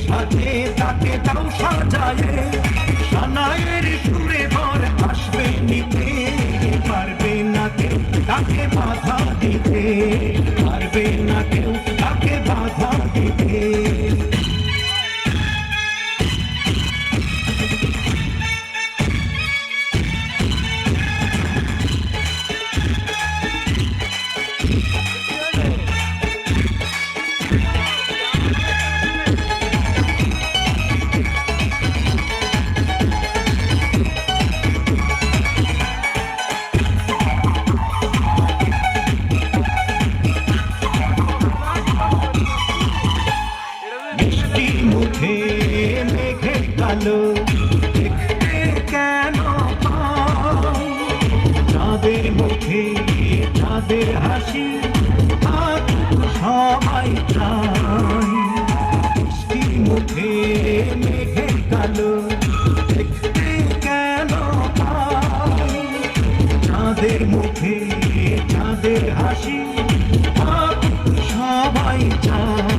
সাথে তাকে দাও সাজায়ে সানায়ের সুরে ভর আসবে নিতে পারবে না কেউ তাকে বাধা দিতে পারবে না কেউ তাকে বাধা দিতে মুখে মেঘে কালো দেখতে কেন চাঁদের মুখে চাঁদের হাসি সবাই চায় মিষ্টি মুখে মেঘে কালো দেখতে কেন চাঁদের মুখে চাঁদের হাসি সবাই চায়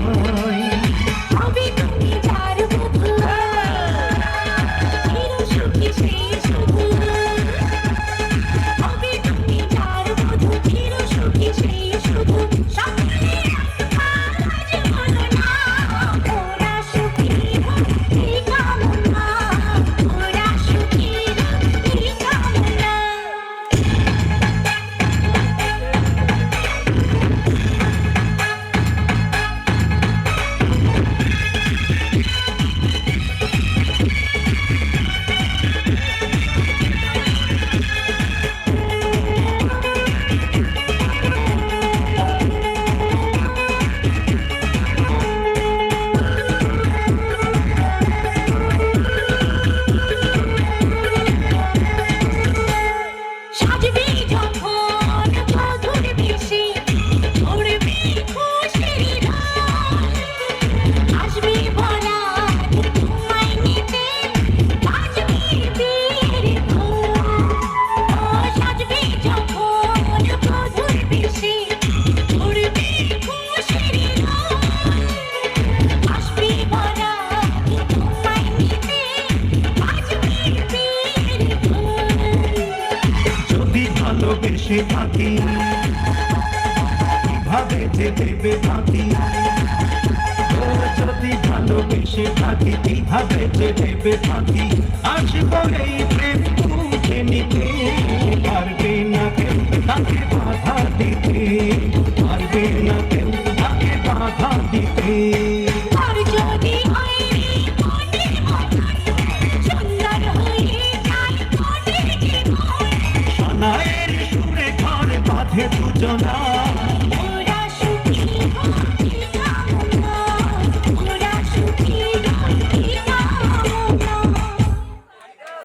ভালোবেসে থাকি কিভাবে যে দেবে থাকি যদি ভালোবেসে থাকি কিভাবে যে দেবে থাকি আসবো এই প্রেম বুঝে নিতে পারবে না কেউ তাকে বাধা দিতে পারবে না